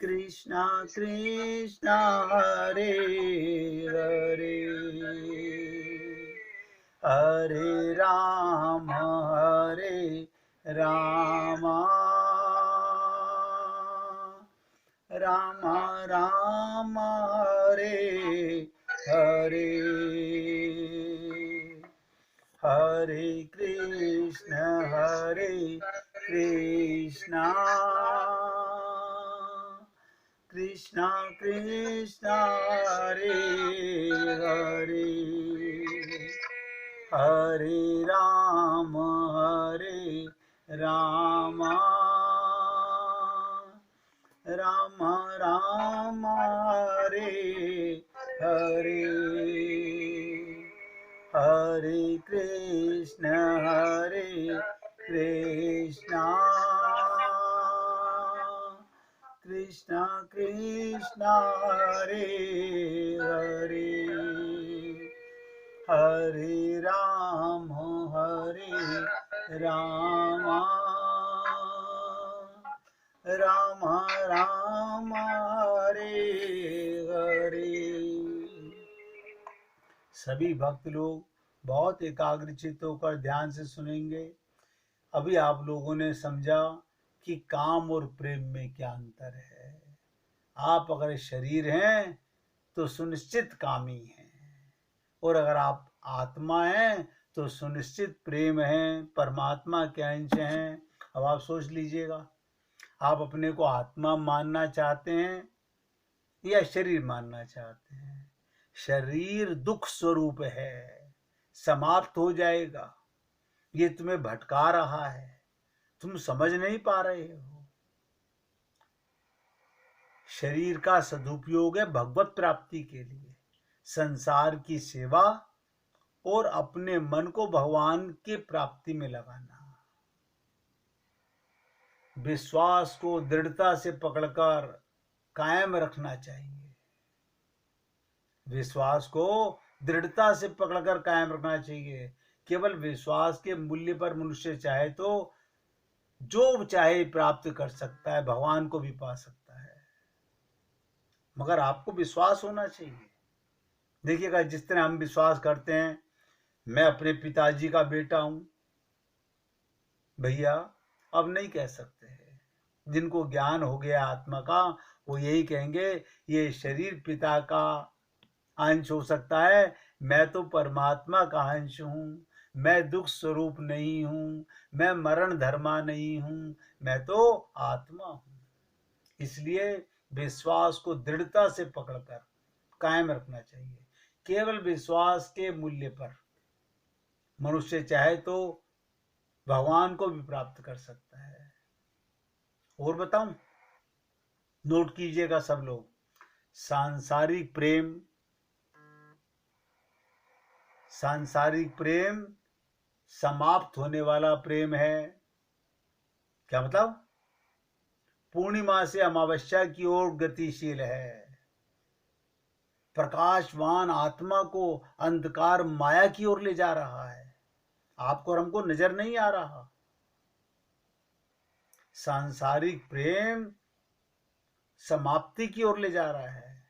कृष्णा कृष्णा हरे हरे, हरे राम राम राम हरे हरे, हरे कृष्ण कृष्णा कृष्णा कृष्णा हरे हरे, हरे राम राम राम राम हरे हरे, हरे कृष्ण कृष्णा कृष्णा कृष्णा हरे हरे, हरे राम राम राम राम हरे हरे। सभी भक्त लोग बहुत एकाग्रचित्त होकर ध्यान से सुनेंगे। अभी आप लोगों ने समझा कि काम और प्रेम में क्या अंतर है। आप अगर शरीर हैं तो सुनिश्चित कामी हैं, और अगर आप आत्मा हैं तो सुनिश्चित प्रेम हैं, परमात्मा के अंश हैं। अब आप सोच लीजिएगा, आप अपने को आत्मा मानना चाहते हैं या शरीर मानना चाहते हैं। शरीर दुख स्वरूप है, समाप्त हो जाएगा। ये तुम्हें भटका रहा है, तुम समझ नहीं पा रहे हो। शरीर का सदुपयोग है भगवत प्राप्ति के लिए, संसार की सेवा और अपने मन को भगवान की प्राप्ति में लगाना। विश्वास को दृढ़ता से पकड़कर कायम रखना चाहिए। विश्वास को दृढ़ता से पकड़कर कायम रखना चाहिए। केवल विश्वास के मूल्य पर मनुष्य चाहे तो जो चाहे प्राप्त कर सकता है, भगवान को भी पा सकता है, मगर आपको विश्वास होना चाहिए। देखिएगा, जिस तरह हम विश्वास करते हैं मैं अपने पिताजी का बेटा हूं, भैया अब नहीं कह सकते हैं। जिनको ज्ञान हो गया आत्मा का, वो यही कहेंगे ये शरीर पिता का अंश हो सकता है, मैं तो परमात्मा का अंश हूं, मैं दुख स्वरूप नहीं हूं, मैं मरण धर्मा नहीं हूं, मैं तो आत्मा हूं। इसलिए विश्वास को दृढ़ता से पकड़कर कायम रखना चाहिए। केवल विश्वास के मूल्य पर मनुष्य चाहे तो भगवान को भी प्राप्त कर सकता है। और बताऊं, नोट कीजिएगा सब लोग, सांसारिक प्रेम समाप्त होने वाला प्रेम है। क्या मतलब? पूर्णिमा से अमावस्या की ओर गतिशील है। प्रकाशवान आत्मा को अंधकार माया की ओर ले जा रहा है, आपको और हमको नजर नहीं आ रहा। सांसारिक प्रेम समाप्ति की ओर ले जा रहा है,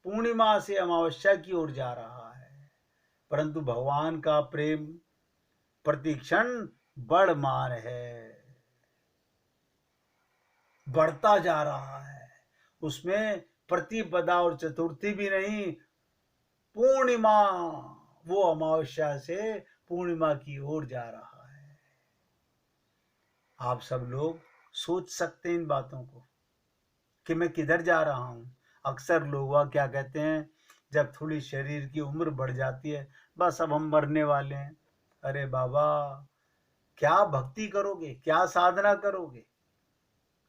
पूर्णिमा से अमावस्या की ओर जा रहा है, परंतु भगवान का प्रेम प्रतिक्षण बढ़मान है, बढ़ता जा रहा है। उसमें प्रतिपदा और चतुर्थी भी नहीं, पूर्णिमा, वो अमावस्या से पूर्णिमा की ओर जा रहा है। आप सब लोग सोच सकते हैं इन बातों को कि मैं किधर जा रहा हूं। अक्सर लोग क्या कहते हैं, जब थोड़ी शरीर की उम्र बढ़ जाती है, बस अब हम मरने वाले हैं। अरे बाबा, क्या भक्ति करोगे, क्या साधना करोगे,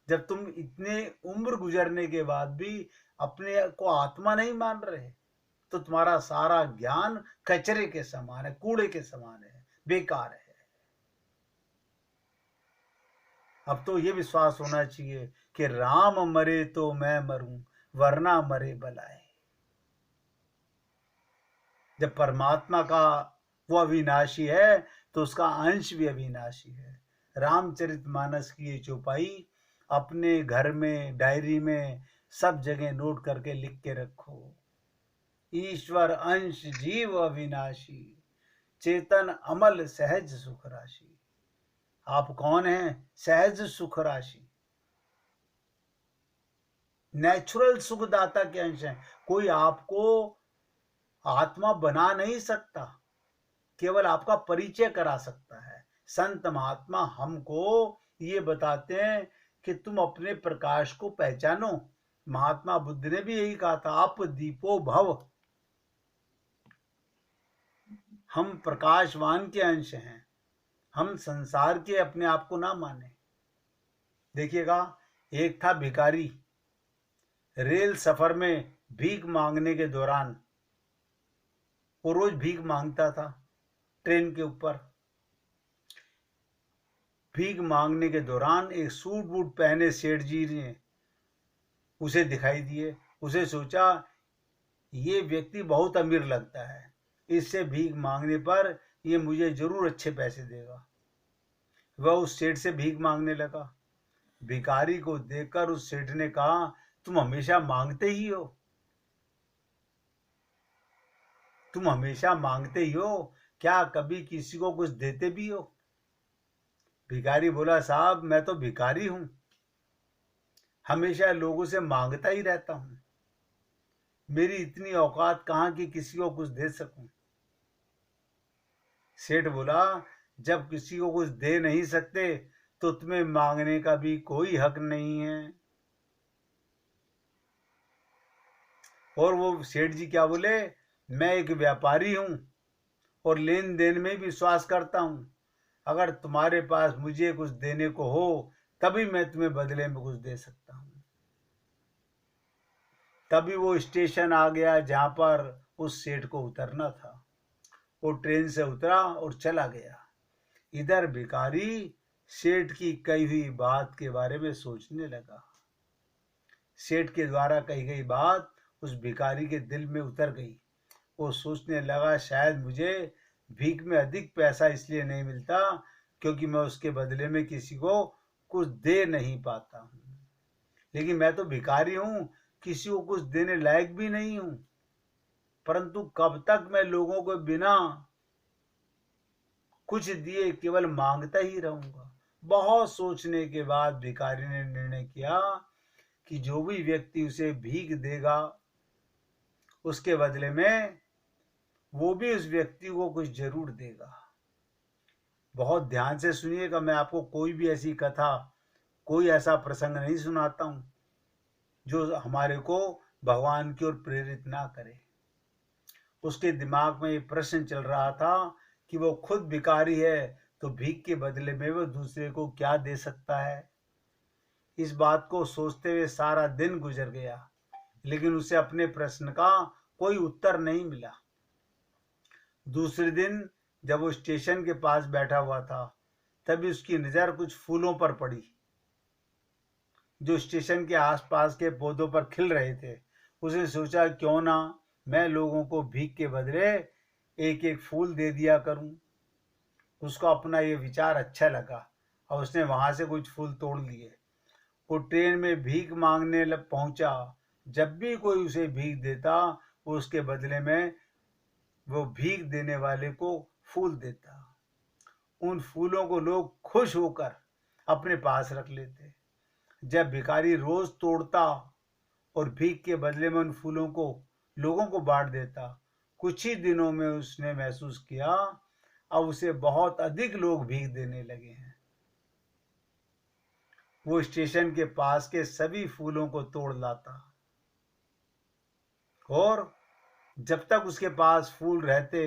जब तुम इतने उम्र गुजरने के बाद भी अपने को आत्मा नहीं मान रहे? तो तुम्हारा सारा ज्ञान कचरे के समान है, कूड़े के समान है, बेकार है। अब तो ये विश्वास होना चाहिए कि राम मरे तो मैं मरूं, वरना मरे बलाए। जब परमात्मा का वो अविनाशी है तो उसका अंश भी अविनाशी है। रामचरितमानस की ये चौपाई अपने घर में, डायरी में सब जगह नोट करके लिख के रखो। ईश्वर अंश जीव अविनाशी, चेतन अमल सहज सुख राशि। आप कौन हैं? सहज सुख राशि, नेचुरल सुखदाता के अंश हैं। कोई आपको आत्मा बना नहीं सकता, केवल आपका परिचय करा सकता है। संत महात्मा हमको ये बताते हैं कि तुम अपने प्रकाश को पहचानो। महात्मा बुद्ध ने भी यही कहा था, आप दीपो भव। हम प्रकाशवान के अंश हैं, हम संसार के अपने आप को ना माने। देखिएगा, एक था भिखारी, रेल सफर में भीख मांगने के दौरान, वो रोज भीख मांगता था ट्रेन के ऊपर। भीख मांगने के दौरान एक सूट बूट पहने सेठ जी ने उसे दिखाई दिए। उसे सोचा ये व्यक्ति बहुत अमीर लगता है, इससे भीख मांगने पर ये मुझे जरूर अच्छे पैसे देगा। वह उस सेठ से भीख मांगने लगा। भिखारी को देखकर उस सेठ ने कहा, तुम हमेशा मांगते ही हो, तुम हमेशा मांगते ही हो, क्या कभी किसी को कुछ देते भी हो? भिखारी बोला, साहब मैं तो भिखारी हूं, हमेशा लोगों से मांगता ही रहता हूं, मेरी इतनी औकात कहां कि किसी को कुछ दे सकूं। सेठ बोला, जब किसी को कुछ दे नहीं सकते तो तुम्हें मांगने का भी कोई हक नहीं है। और वो सेठ जी क्या बोले, मैं एक व्यापारी हूं और लेन देन में विश्वास करता हूं, अगर तुम्हारे पास मुझे कुछ देने को हो तभी मैं तुम्हें बदले में कुछ दे सकता हूं। तभी वो स्टेशन आ गया जहां पर उस सेठ को उतरना था। वो ट्रेन से उतरा और चला गया। इधर भिखारी सेठ की कही हुई बात के बारे में सोचने लगा। सेठ के द्वारा कही गई बात उस भिखारी के दिल में उतर गई। वो सोचने लगा, शायद मुझे भीख में अधिक पैसा इसलिए नहीं मिलता क्योंकि मैं उसके बदले में किसी को कुछ दे नहीं पाता हूँ। लेकिन मैं तो भिखारी हूँ, किसी को कुछ देने लायक भी नहीं हूँ, परंतु कब तक मैं लोगों को बिना कुछ दिए केवल मांगता ही रहूंगा। बहुत सोचने के बाद भिखारी ने निर्णय किया कि जो भी व्यक्ति उसे भीख देगा उसके बदले में वो भी उस व्यक्ति को कुछ जरूर देगा। बहुत ध्यान से सुनिएगा, मैं आपको कोई भी ऐसी कथा, कोई ऐसा प्रसंग नहीं सुनाता हूं जो हमारे को भगवान की ओर प्रेरित ना करे। उसके दिमाग में ये प्रश्न चल रहा था कि वो खुद भिखारी है तो भीख के बदले में वो दूसरे को क्या दे सकता है। इस बात को सोचते हुए सारा दिन गुजर गया, लेकिन उसे अपने प्रश्न का कोई उत्तर नहीं मिला। दूसरे दिन जब वो स्टेशन के पास बैठा हुआ था, तभी उसकी नजर कुछ फूलों पर पड़ी जो स्टेशन के आसपास के पौधों पर खिल रहे थे। उसने सोचा, क्यों ना मैं लोगों को भीख के बदले एक एक फूल दे दिया करूं। उसको अपना ये विचार अच्छा लगा और उसने वहां से कुछ फूल तोड़ लिए। वो ट्रेन में भीख मांगने पहुंचा। जब भी कोई उसे भीख देता, वो उसके बदले में वो भीख देने वाले को फूल देता। उन फूलों को लोग खुश होकर अपने पास रख लेते। जब भिखारी रोज तोड़ता और भीख के बदले में उन फूलों को लोगों को बांट देता, कुछ ही दिनों में उसने महसूस किया अब उसे बहुत अधिक लोग भीख देने लगे हैं। वो स्टेशन के पास के सभी फूलों को तोड़ लाता और जब तक उसके पास फूल रहते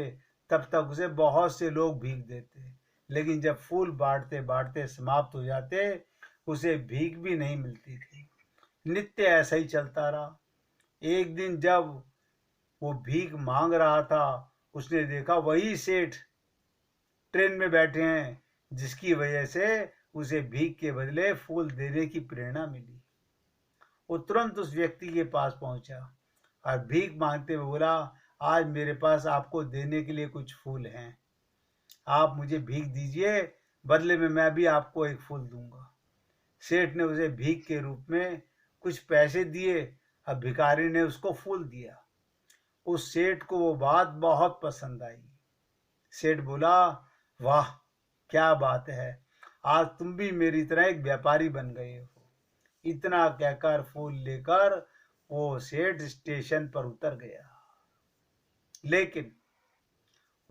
तब तक उसे बहुत से लोग भीख देते, लेकिन जब फूल बांटते बांटते समाप्त हो जाते उसे भीख भी नहीं मिलती थी। नित्य ऐसा ही चलता रहा। एक दिन जब वो भीख मांग रहा था, उसने देखा वही सेठ ट्रेन में बैठे हैं, जिसकी वजह से उसे भीख के बदले फूल देने की प्रेरणा मिली। वो तुरंत उस व्यक्ति के पास पहुंचा और भीख मांगते हुए बोला, आज मेरे पास आपको देने के लिए कुछ फूल हैं, आप मुझे भीख दीजिए, बदले में मैं भी आपको एक फूल दूंगा। सेठ ने उसे भीख के रूप में कुछ पैसे दिए अब भिखारी ने उसको फूल दिया। उस सेठ को वो बात बहुत पसंद आई। सेठ बोला, वाह क्या बात है, आज तुम भी मेरी तरह एक व्यापारी बन गए हो। इतना कहकर फूल लेकर वो सेठ स्टेशन पर उतर गया। लेकिन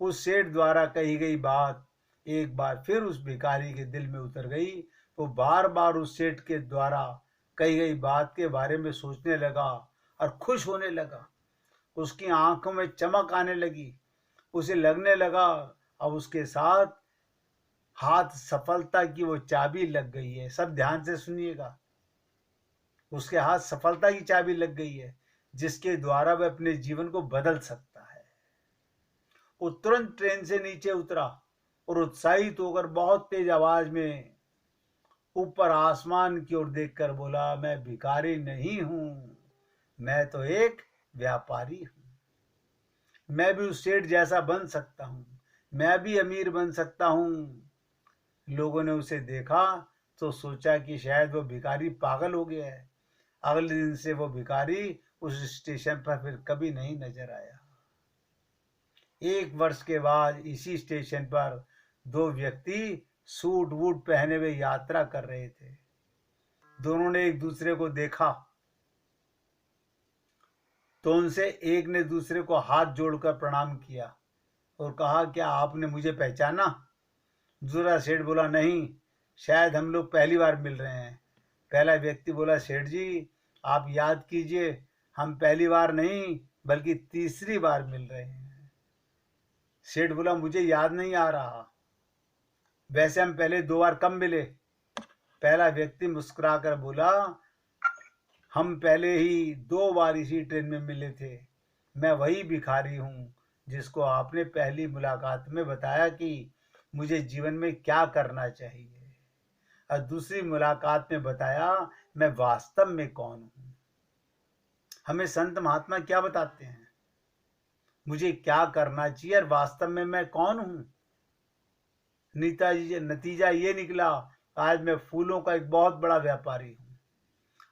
उस सेठ द्वारा कही गई बात एक बार फिर उस भिखारी के दिल में उतर गई। वो बार बार उस सेठ के द्वारा कही गई बात के बारे में सोचने लगा और खुश होने लगा। उसकी आंखों में चमक आने लगी। उसे लगने लगा अब उसके साथ हाथ सफलता की वो चाबी लग गई है। सब ध्यान से सुनिएगा। उसके हाथ सफलता की चाबी लग गई है, जिसके द्वारा वह अपने जीवन को बदल सकता है। वो तुरंत ट्रेन से नीचे उतरा और उत्साहित होकर बहुत तेज आवाज में ऊपर आसमान की ओर देखकर बोला, मैं भिखारी नहीं हूं, मैं तो एक व्यापारी हूं। मैं भी उस सेठ जैसा बन सकता हूं, मैं भी अमीर बन सकता हूं। लोगों ने उसे देखा तो सोचा कि शायद वो भिखारी पागल हो गया है। अगले दिन से वो भिखारी उस स्टेशन पर फिर कभी नहीं नजर आया। 1 वर्ष के बाद इसी स्टेशन पर 2 व्यक्ति सूट वूट पहने हुए यात्रा कर रहे थे। दोनों ने एक दूसरे को देखा तो उनसे एक ने दूसरे को हाथ जोड़कर प्रणाम किया और कहा, क्या आपने मुझे पहचाना? दूसरा सेठ बोला, नहीं, शायद हम लोग पहली बार मिल रहे हैं। पहला व्यक्ति बोला, सेठ जी आप याद कीजिए, हम पहली बार नहीं बल्कि तीसरी बार मिल रहे हैं। सेठ बोला, मुझे याद नहीं आ रहा, वैसे हम पहले 2 बार कब मिले? पहला व्यक्ति मुस्कुराकर बोला, हम पहले ही 2 बार इसी ट्रेन में मिले थे। मैं वही भिखारी हूँ जिसको आपने पहली मुलाकात में बताया कि मुझे जीवन में क्या करना चाहिए, और दूसरी मुलाकात में बताया मैं वास्तव में कौन हूँ। हमें संत महात्मा क्या बताते हैं, मुझे क्या करना चाहिए और वास्तव में मैं कौन हूँ। नतीजा ये निकला, आज मैं फूलों का एक बहुत बड़ा व्यापारी हूँ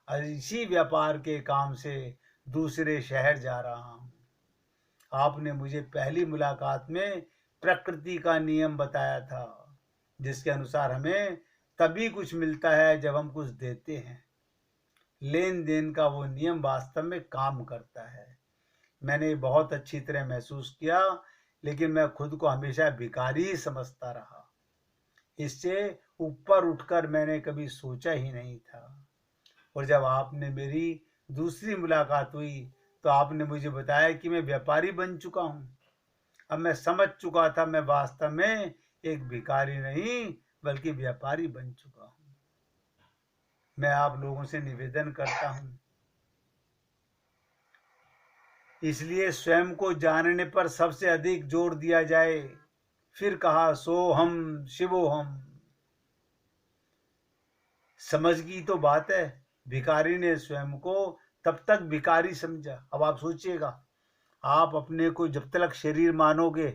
और इसी व्यापार के काम से दूसरे शहर जा रहा हूँ। आपने मुझे पहली मुलाकात में प्रकृति का नियम बताया था, जिसके अनुसार हमें तभी कुछ मिलता है जब हम कुछ देते हैं। लेन देन का वो नियम वास्तव में काम करता है। मैंने बहुत अच्छी तरह महसूस किया, लेकिन मैं खुद को हमेशा भिखारी ही समझता रहा। इससे ऊपर उठकर मैंने कभी सोचा ही नहीं था। और जब आपने मेरी दूसरी मुलाकात हुई तो आपने मुझे बताया कि मैं व्यापारी बन चुका हूँ। अब मैं समझ चुका था मैं वास्तव में एक भिखारी नहीं बल्कि व्यापारी बन चुका हूँ। मैं आप लोगों से निवेदन करता हूँ, इसलिए स्वयं को जानने पर सबसे अधिक जोर दिया जाए। फिर कहा, सोहम शिवोहम। समझ की तो बात है। भिखारी ने स्वयं को तब तक भिखारी समझा। अब आप सोचिएगा, आप अपने को जब तक शरीर मानोगे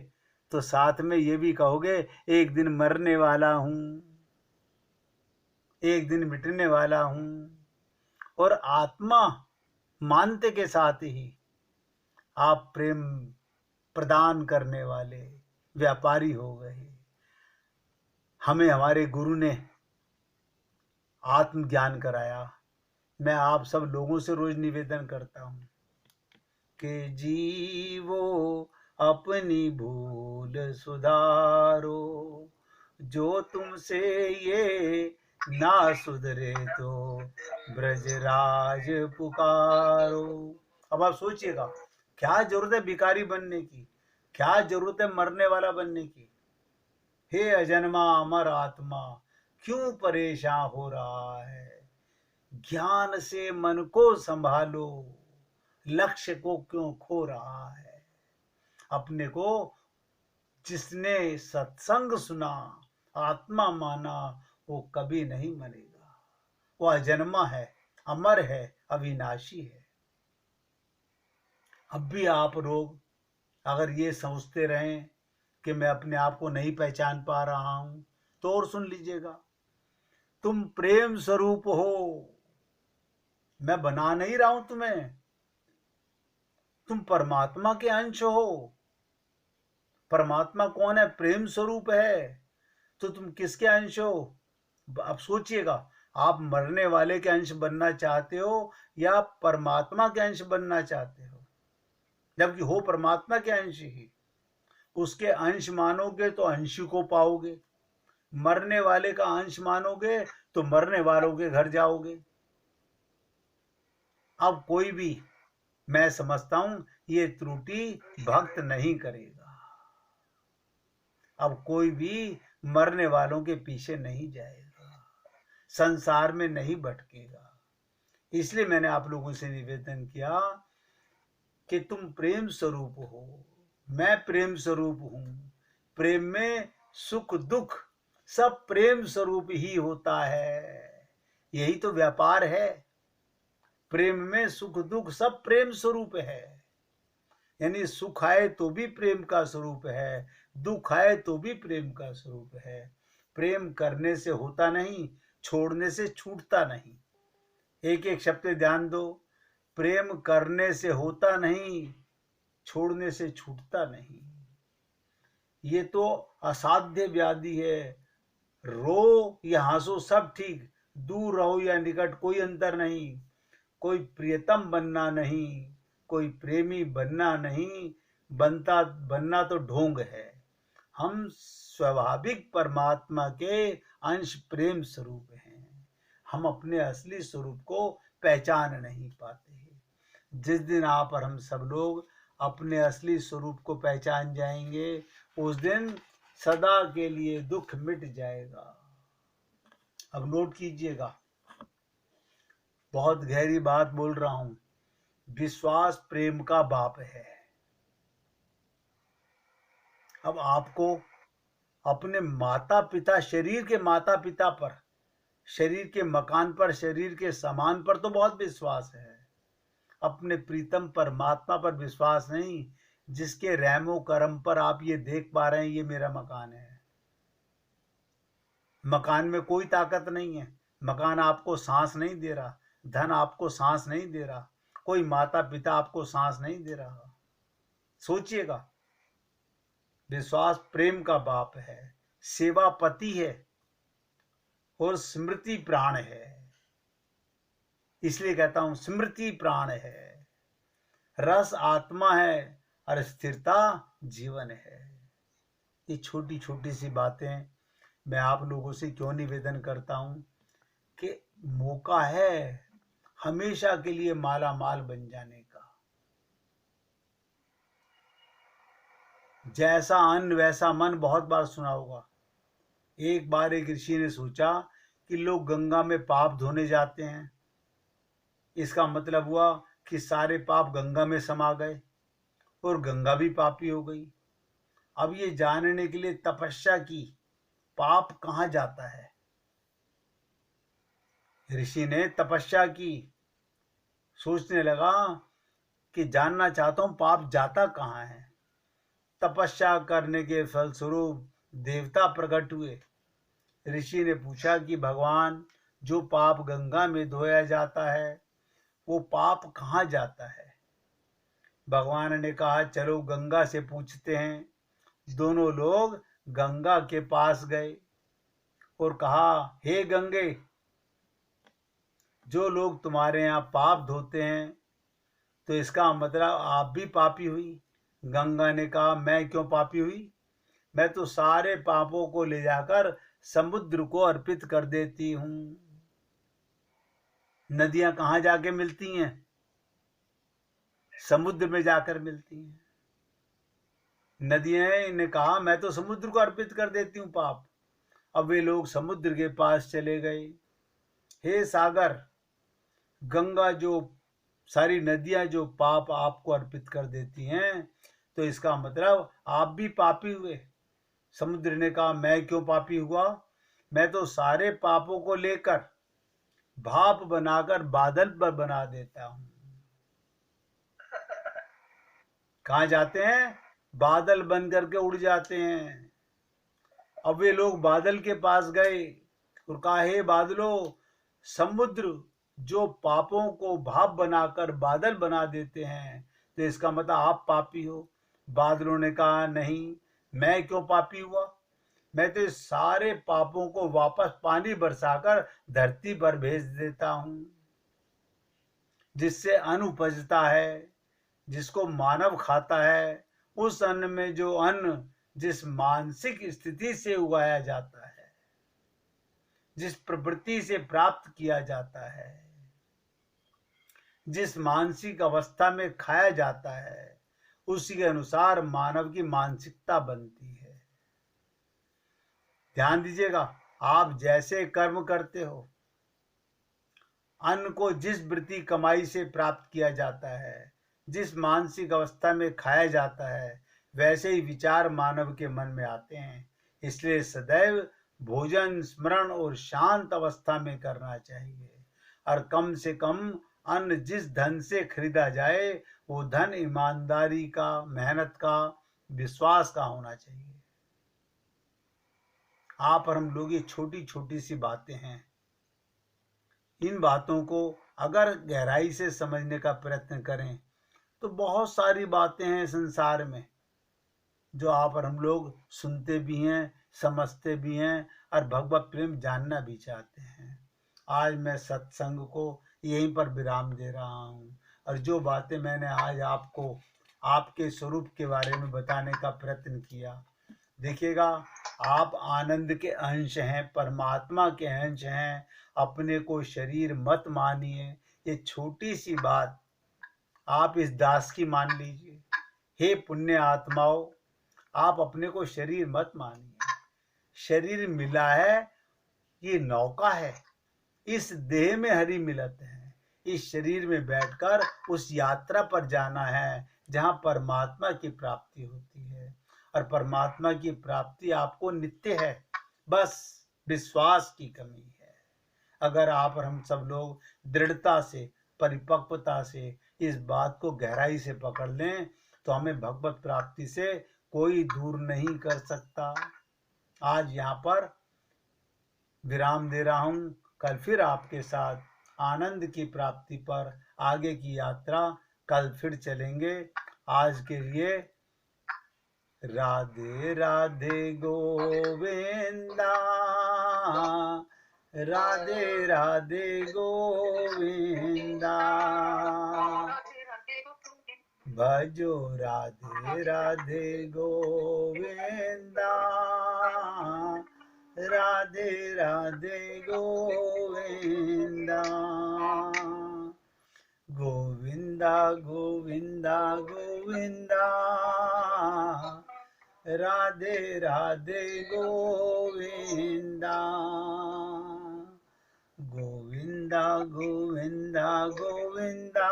तो साथ में ये भी कहोगे एक दिन मरने वाला हूं, एक दिन मिटने वाला हूं। और आत्मा मानते के साथ ही आप प्रेम प्रदान करने वाले व्यापारी हो गए। हमें हमारे गुरु ने आत्मज्ञान कराया। मैं आप सब लोगों से रोज निवेदन करता हूँ कि जीवो अपनी भूल सुधारो, जो तुमसे ये ना सुधरे तो ब्रजराज पुकारो। अब आप सोचिएगा, क्या जरूरत है भिखारी बनने की, क्या जरूरत है मरने वाला बनने की। हे अजन्मा अमर आत्मा, क्यों परेशान हो रहा है? ज्ञान से मन को संभालो, लक्ष्य को क्यों खो रहा है? अपने को जिसने सत्संग सुना, आत्मा माना, वो कभी नहीं मरेगा। वो अजन्मा है, अमर है, अविनाशी है। अब भी आप लोग अगर ये सोचते रहें कि मैं अपने आप को नहीं पहचान पा रहा हूं, तो और सुन लीजिएगा, तुम प्रेम स्वरूप हो। मैं बना नहीं रहा हूं तुम्हें, तुम परमात्मा के अंश हो। परमात्मा कौन है? प्रेम स्वरूप है। तो तुम किसके अंश हो? अब सोचिएगा, आप मरने वाले के अंश बनना चाहते हो या परमात्मा के अंश बनना चाहते हो? जबकि हो परमात्मा के अंश ही। उसके अंश मानोगे तो अंश को पाओगे, मरने वाले का अंश मानोगे तो मरने वालों के घर जाओगे। अब कोई भी, मैं समझता हूं, ये त्रुटि भक्त नहीं करेगा। अब कोई भी मरने वालों के पीछे नहीं जाएगा, संसार में नहीं भटकेगा। इसलिए मैंने आप लोगों से निवेदन किया कि तुम प्रेम स्वरूप हो, मैं प्रेम स्वरूप हूं। प्रेम में सुख दुख सब प्रेम स्वरूप ही होता है। यही तो व्यापार है। प्रेम में सुख दुख सब प्रेम स्वरूप है। यानी सुख आए तो भी प्रेम का स्वरूप है, दुख आए तो भी प्रेम का स्वरूप है। प्रेम करने से होता नहीं, छोड़ने से छूटता नहीं। एक एक शब्द ध्यान दो। प्रेम करने से होता नहीं, छोड़ने से छूटता नहीं। ये तो असाध्य व्याधि है। रो या हंसो सब ठीक, दूर रहो या निकट कोई अंतर नहीं। कोई प्रियतम बनना नहीं, कोई प्रेमी बनना नहीं। बनना तो ढोंग है। हम स्वाभाविक परमात्मा के अंश प्रेम स्वरूप हैं। हम अपने असली स्वरूप को पहचान नहीं पाते। जिस दिन आप और हम सब लोग अपने असली स्वरूप को पहचान जाएंगे, उस दिन सदा के लिए दुख मिट जाएगा। अब नोट कीजिएगा, बहुत गहरी बात बोल रहा हूं। विश्वास प्रेम का बाप है। अब आपको अपने माता पिता, शरीर के माता पिता पर, शरीर के मकान पर, शरीर के सामान पर तो बहुत विश्वास है। अपने प्रीतम परमात्मा पर विश्वास नहीं, जिसके रहमो करम पर आप ये देख पा रहे हैं ये मेरा मकान है। मकान में कोई ताकत नहीं है। मकान आपको सांस नहीं दे रहा, धन आपको सांस नहीं दे रहा, कोई माता पिता आपको सांस नहीं दे रहा। सोचिएगा, विश्वास प्रेम का बाप है, सेवा पति है और स्मृति प्राण है। इसलिए कहता हूं स्मृति प्राण है, रस आत्मा है और स्थिरता जीवन है। ये छोटी छोटी सी बातें मैं आप लोगों से क्यों निवेदन करता हूं कि मौका है हमेशा के लिए माला माल बन जाने का। जैसा अन्न वैसा मन बहुत बार सुना होगा। एक बार एक ऋषि ने सोचा कि लोग गंगा में पाप धोने जाते हैं, इसका मतलब हुआ कि सारे पाप गंगा में समा गए और गंगा भी पापी हो गई। अब ये जानने के लिए तपस्या की पाप कहां जाता है। ऋषि ने तपस्या की, सोचने लगा कि जानना चाहता हूं पाप जाता कहां है। तपस्या करने के फलस्वरूप देवता प्रकट हुए। ऋषि ने पूछा कि भगवान, जो पाप गंगा में धोया जाता है वो पाप कहां जाता है। भगवान ने कहा चलो गंगा से पूछते हैं। दोनों लोग गंगा के पास गए और कहा, हे गंगे, जो लोग तुम्हारे यहाँ पाप धोते हैं तो इसका मतलब आप भी पापी हुई। गंगा ने कहा, मैं क्यों पापी हुई? मैं तो सारे पापों को ले जाकर समुद्र को अर्पित कर देती हूं। नदियां कहां जाके मिलती हैं? समुद्र में जाकर मिलती हैं। नदियां ने कहा, मैं तो समुद्र को अर्पित कर देती हूं पाप। अब वे लोग समुद्र के पास चले गए। हे सागर, गंगा जो सारी नदियां जो पाप आपको अर्पित कर देती हैं तो इसका मतलब आप भी पापी हुए। समुद्र ने कहा, मैं क्यों पापी हुआ? मैं तो सारे पापों को लेकर भाप बनाकर बादल पर बना देता हूं। कहां जाते हैं? बादल बन करके उड़ जाते हैं। अब वे लोग बादल के पास गए और कहा, हे बादलों, समुद्र जो पापों को भाप बनाकर बादल बना देते हैं, तो इसका मतलब आप पापी हो। बादलों ने कहा, नहीं, मैं क्यों पापी हुआ? मैं तो इस सारे पापों को वापस पानी बरसाकर धरती पर भेज देता हूं, जिससे अन्न उपजता है, जिसको मानव खाता है। उस अन्न में जो अन्न जिस मानसिक स्थिति से उगाया जाता है, जिस प्रवृत्ति से प्राप्त किया जाता है, जिस मानसिक अवस्था में खाया जाता है, उसी के अनुसार मानव की मानसिकता बनती है। ध्यान दीजिएगा, आप जैसे कर्म करते हो, अन्न को जिस वृत्ति कमाई से प्राप्त किया जाता है, जिस मानसिक अवस्था में खाया जाता है, वैसे ही विचार मानव के मन में आते हैं। इसलिए सदैव भोजन स्मरण और शांत अवस्था में करना चाहिए। और कम से कम अन्न जिस धन से खरीदा जाए, वो धन ईमानदारी का, मेहनत का, विश्वास का होना चाहिए। आप और हम लोग ये छोटी छोटी सी बातें हैं, इन बातों को अगर गहराई से समझने का प्रयत्न करें तो बहुत सारी बातें हैं संसार में जो आप और हम लोग सुनते भी हैं, समझते भी हैं और भगवत प्रेम जानना भी चाहते हैं। आज मैं सत्संग को यहीं पर विराम दे रहा हूँ, और जो बातें मैंने आज आपको आपके स्वरूप के बारे में बताने का प्रयत्न किया, देखिएगा, आप आनंद के अंश हैं, परमात्मा के अंश हैं। अपने को शरीर मत मानिए। ये छोटी सी बात आप इस दास की मान लीजिए। हे पुण्य आत्माओं, आप अपने को शरीर मत मानिए। शरीर मिला है, ये नौका है। इस देह में हरि मिलत है। इस शरीर में बैठकर उस यात्रा पर जाना है जहां परमात्मा की प्राप्ति होती है। और परमात्मा की प्राप्ति आपको नित्य है, बस विश्वास की कमी है। अगर आप और हम सब लोग दृढ़ता से, परिपक्वता से इस बात को गहराई से पकड़ लें तो हमें भगवत प्राप्ति से कोई दूर नहीं कर सकता। आज यहाँ पर विराम दे रहा हूँ। कल फिर आपके साथ आनंद की प्राप्ति पर आगे की यात्रा कल फिर चलेंगे। आज के लिए राधे राधे गोविंदा, राधे राधे गोविंदा, भजो राधे राधे गोविंदा, राधे राधे गोविंदा, गोविंदा गोविंदा गोविंदा, राधे राधे गोविंदा, गोविंदा गोविंदा गोविंदा,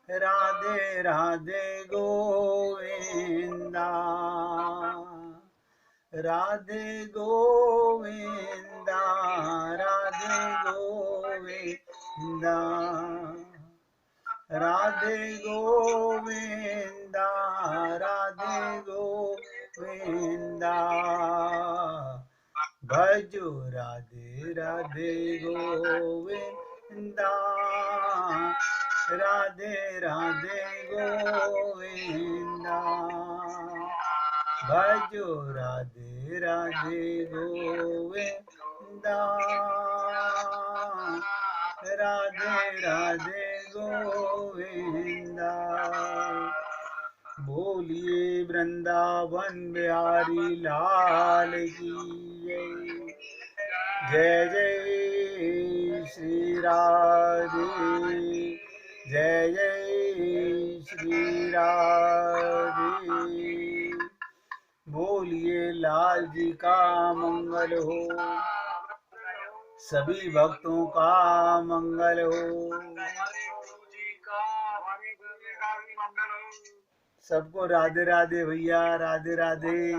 राधे राधे गोविंदा, राधे गोविंदा, राधे गोविंदा, राधे गोविंदा, राधे गोविंदा, भजो राधे राधे गोविंदा, राधे राधे गोविंदा, भजो राधे राधे गोविंदा, राधे राधे गोविंदा। बोलिए वृंदावन बिहारी लाल की जय। जय श्री राधे, जय जय श्री राधे। बोलिए लाल जी का मंगल हो, सभी भक्तों का मंगल हो। सबको राधे राधे भैया, राधे राधे।